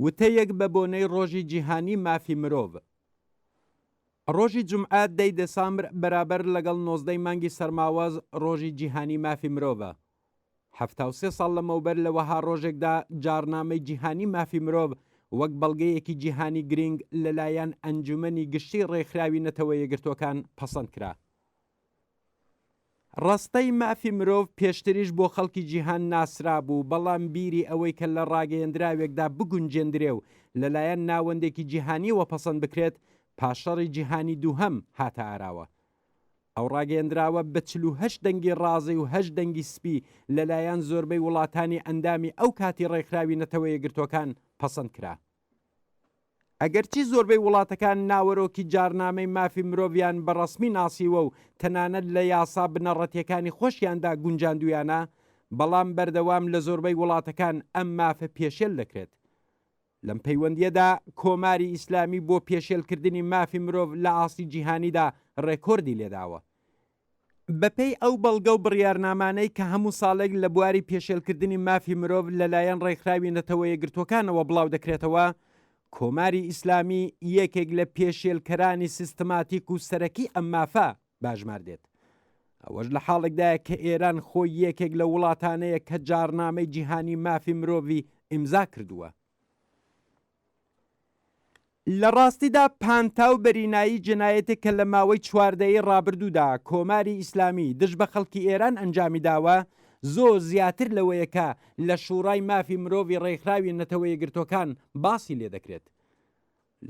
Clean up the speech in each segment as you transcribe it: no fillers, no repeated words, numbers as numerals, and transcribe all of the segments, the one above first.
وتەیەک بە بۆنەی ڕۆژی جیهانی مافی مرۆڤ. ڕۆژی جومعات 10 دەسامبر بەرابەر لەگەڵ 19 مانگی سەرماوەز ڕۆژی جیهانی مافی مرۆڤە. 73 ساڵ لەمەوبەر لە وەها ڕۆژێکدا جارنامەی جیهانی مافی مرۆڤ وەک بەڵگەیەکی جیهانی گرنگ لەلایەن ئەنجومەنی گشتی ڕێکخراوی نەتەوە یەکگرتوەکان پەسەند کرا. ڕستەی مافی مرۆڤ پێشتریش بۆ خەڵکی جیهان ناسرا بوو، بەڵام بیری ئەوەی کە لە ڕاگەیەندراوێکدا بگونجێندرێ و لەلایەن ناوەندێکی جیهانیەوە پەسەند بکرێت پاشەڕی جیهانی دووهەم هاتە ئاراوە. ئەو ڕاگەیەندراوە بە 48 دەنگی ڕازی و 8 دەنگی سپی لەلایەن زۆربەی وڵاتانی ئەندامی ئەو کاتی ڕێکخراوی نەتەوە یەکگرتوەکان پەسەند کرا. ئەگەرچی زۆربەی وڵاتەکان ناوەرۆکی جارنامەی مافی مرۆڤیان بەڕەسمی ناسیوە و تەنانەت لە یاسا بنەڕەتیەکانی خۆشیاندا گونجاندویانە، بەڵام بەردەوام لە زۆربەی وڵاتەکان ئەم مافە پێشێل دەکرێت. لەم پەیوەندیەدا کۆماری ئیسلامی بۆ پێشێلکردنی مافی مرۆڤ لە ئاستی جیهانیدا ڕێکۆردی لێداوە. بەپێی ئەو بەڵگە و بڕیارنامانەی کە هەموو ساڵێک لە بواری پێشێلکردنی مافی مرۆڤ لەلایەن ڕێکخراوی نەتەوە یەکگرتوەکانەوە بڵاو دەکرێتەوە، کۆماری ئیسلامی یەکێک لە پێشێلکەرانی سیستماتیک و سەرەکی ئەم مافە باژمار دێت. ئەوەش لە حاڵێکدایە کە ئێران خۆی یەکێک لە وڵاتانەیە کە جارنامەی جیهانی مافی مرۆڤی ئیمزا کردووە. لە ڕاستیدا پانتاو بەرینایی جنایەتێک کە لە ماوەی 14 ڕابردوودا کۆماری ئیسلامی دژ بە خەڵکی ئێران ئەنجامی داوە، زۆر زیاتر لەوەیەکە لە شوڕای مافی مرۆڤی ڕێکخراوی نەتەوە یەکگرتوەکان باسی لێ دەکرێت.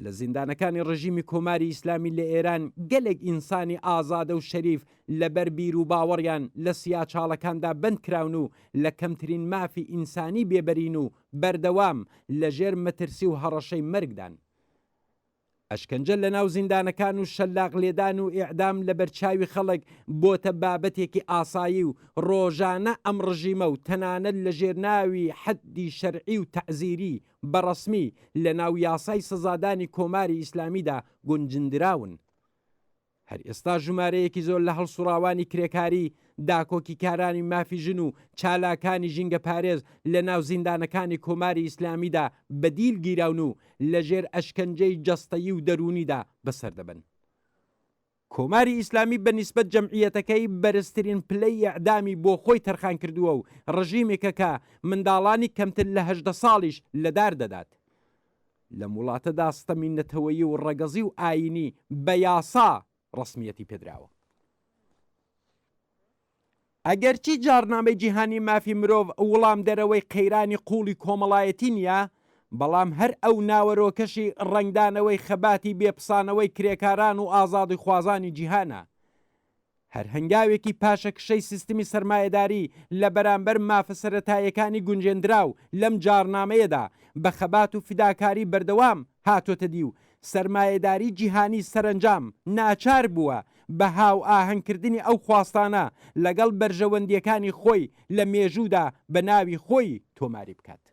لە زیندانەکانی ڕژیمی کۆماری ئیسلامی لە ئێران گەلێک ئینسانی ئازادە و شەریف لەبەر بیر و باوەڕیان لە سیاچاڵەکاندا بند کراون و لە کەمترین مافی ئینسانی بێبەرین و بەردەوام لە ژێر مەترسی و هەڕەشەی مەرگدان. ئەشکەنجە لە ناو زیندانەکان و شەلاق لێدان و ئیعدام لە بەرچاوی خەڵک بۆتە بابەتێکی ئاسایی و ڕۆژانە ئەم ڕژیمە و تەنانەت لە ژێرناوی حەدی شەرعی و تەعزیری بەڕەسمی لە ناو یاسای سزادانی کۆماری ئیسلامیدا گونجندراون. هەر ئێستا ژمارەیەکی زۆر لە هەڵسوڕاوانی کرێکاری، داکۆکی کارانی مافی ژن و چالاکانی ژینگە پارێز لە ناو زیندانەکانی کۆماری ئیسلامیدا بەدیل گیراون و لە ژێر ئەشکەنجەی جەستەیی و دەرونیدا بەسەر دەبن. کۆماری ئیسلامی بەنیسبەت جەمعیەتەکەی بەرزترین پلەی ئەعدامی بۆ خۆی تەرخان کردووە و ڕژیمێکە کە منداڵانی کەمتر لە 18 ساڵیش لەدار دەدات. لەم وڵاتەدا ستەمی نەتەوەیی و ڕەگەزی و ئاینی بە یاسا ڕسمیەتی پێدراوە. ئەگەرچی جارنامەی جیهانی مافی مرۆڤ وەڵام دەرەوەی قەیرانی قوڵی کۆمەڵایەتی نییە، بەڵام هەر ئەو ناوەرۆکەشی ڕنگدانەوەی خەباتی بێپسانەوەی کرێکاران و ئازادی خوازانی جیهانە. هەر هەنگاوێکی پاشەکشەی سیستمی سەرمایەداری لە بەرامبەر مافە سەرەتاییەکانی گونجێندراو لەم جارنامەیەدا بە خەبات و فیداکاری بەردەوام هاتۆتە دی و سەرمایەداری جیهانی سەرنجام ناچار بووە بە هاو ئاهەنگکردنی ئەو خواستانە لەگەڵ بەرژەوەندیەکانی خۆی لە مێژوودا بە ناوی خۆی تۆماری بکات.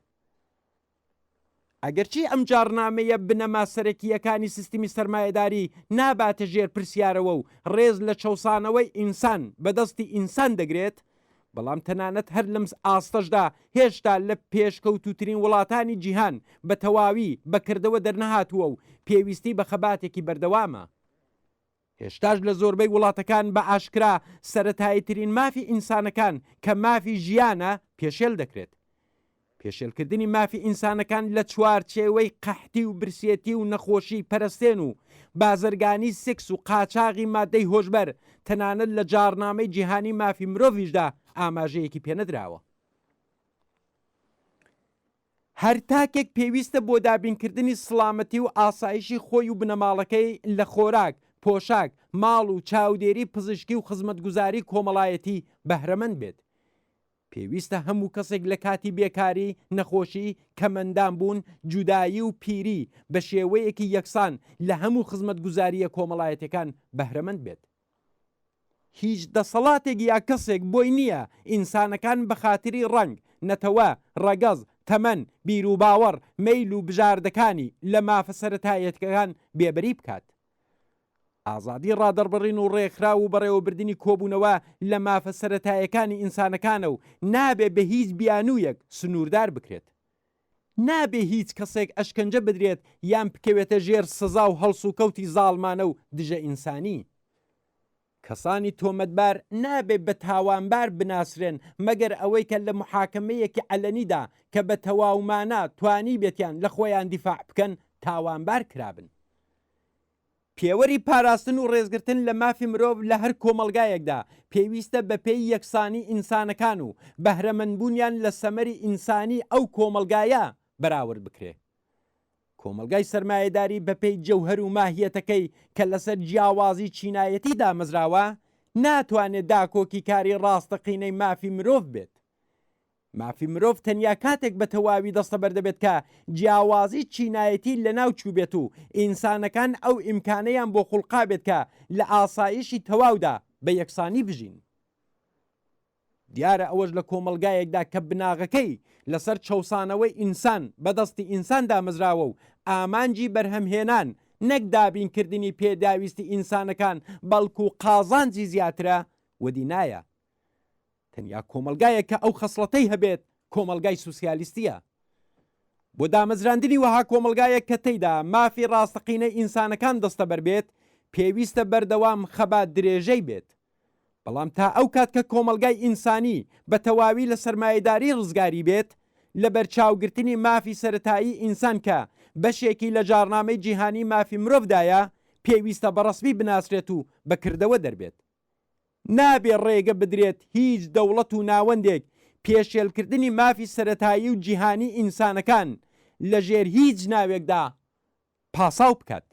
ئەگەرچی ئەم جارنامەیە بنەما سەرەکیەکانی سیستمی سەرمایەداری ناباتە ژێر پرسیارەوە و ڕێز لە چەوسانەوەی ئینسان بەدەستی ئینسان دەگرێت، بەڵام تەنانەت هەر لەم ئاستەشدا هێشتا لە پێشکەوتوترین وڵاتانی جیهان بە تەواوی بەکردەوە دەرنەهاتووە و پێویستی بە خەباتێکی بەردەوامە. هێشتاش لە زۆربەی وڵاتەکان بە ئاشکرا سەرەتاییترین مافی ئینسانەکان کە مافی ژیانە پێشێل دەکرێت. پێشێلکردنی مافی ئینسانەکان لە چوارچێوەی قەحتی و برسێتی و نەخۆشی پەرستێن و بازرگانی سکس و قاچاغی مادەی هۆشبەر تەنانەت لە جارنامەی جیهانی مافی مرۆڤیشدا ئاماژەیەکی پێنەدراوە. هەر تاکێک پێویستە بۆ دابینکردنی سڵامەتی و ئاسایشی خۆی و بنەماڵەکەی لە خۆراک، پۆشاک، ماڵ و چاودێری پزیشکی و خزمەتگوزاری کۆمەڵایەتی بەهرەمەند بێت. پێویستە هەموو کەسێک لە کاتی بێکاری، نەخۆشی، کەمەندان بوون، جودایی و پیری بە شێوەیەکی یەکسان لە هەموو خزمەتگوزاریە کۆمەڵایەتەکان بەهرەمەند بێت. هیچ دەسەڵاتێک یا کەسێک بۆی نییە ئینسانەکان بە خاتری ڕەنگ، نەتەوە، ڕەگەز، تەمەن، بیر و باوەڕ، مەیل و بژاردەکانی لە مافە سەرەتاییەتەکان بێبەری بکات. ئازادی ڕادەربڕین و ڕێکخرا و بەڕێوەبردننی کۆبوونەوە لە مافە سەرەتاییەکانی ئینسانەکانە و نابێ بە هیچ بیانوویەک سنووردار بکرێت. نابێ هیچ کەسێک ئەشکەنجە بدرێت یان بکەوێتە ژێر سزا و هەڵس و کەوتی زاڵمانە و دژە ئینسانی. کەسانی تۆمەتبار نابێت بە تاوانبار بناسرێن مەگەر ئەوەی کە لە محاکمەیەکی عەلەنیدا کە بە تەواومانە توانی بێتیان لە خۆیان دیفاع بکەن تاوانبار کرابن. پێوەری پاراستن و ڕێزگرتن لە مافی مرۆڤ لە هەر کۆمەلگایەکدا پێویستە بە پێی یەکسانی ئینسانەکان و بەهرەمەندبوونیان لە سەمەری ئینسانی ئەو کۆمەلگایە بەراورد بکرێ. کۆمەلگای سەرمایەداری بە پێی جەوهەر و ماهیەتەکەی کە لەسەر جیاوازی چینایەتی دامەزراوە ناتوانێت داکۆکی کاری ڕاستەقینەی مافی مرۆڤ بێت. مافی مرۆڤ تەنیا کاتێک بە تەواوی دەستەبەر دەبێت کە جیاوازی چینایەتی لە ناو چوو بێت و ئینسانەکان ئەو ئیمکانەیان بۆ خوڵقا بێت کە لە ئاسایشی تەواودا بە یەکسانی بژین. دیارە ئەوەش لە کۆمەلگایەکدا کە بناغەکەی لەسەر چەوسانەوەی ئینسان بەدەستی ئینسان دامەزراوە و ئامانجی بەرهەمهێنان نەک دابینکردنی پێداویستی ئینسانەکان بەڵکو و قازانجی زیاترە وەدی نایە. تەنیا کۆمەلگایە کە ئەو خەسڵەتەی هەبێت کۆمەلگای سوسیالیستیە. بۆ دامەزراندنی وەها کۆمەلگایە کە تێیدا مافی ڕاستەقینەی ئینسانەکان دەستەبەر بێت پێویستە بەردەوام خەبات درێژەی بێت. بەڵام تا ئەو کات کە کۆمەلگای ئینسانی بە تەواوی لە سەرمایەداری ڕزگاری بێت لە بەرچاوگرتنی مافی سەرەتایی ئینسان کە بەشێکی لە جارنامەی جیهانیی مافی مرۆڤدایە پێویستە بەڕەسمی بناسرێت و بەکردەوە دەربێت. نابێ ڕێگە بدرێت هیچ دەوڵەت و ناوەندێک پێشێلکردنی مافی سەرەتایی و جیهانی ئینسانەکان لە ژێر هیچ ناوێکدا پاساو بکات.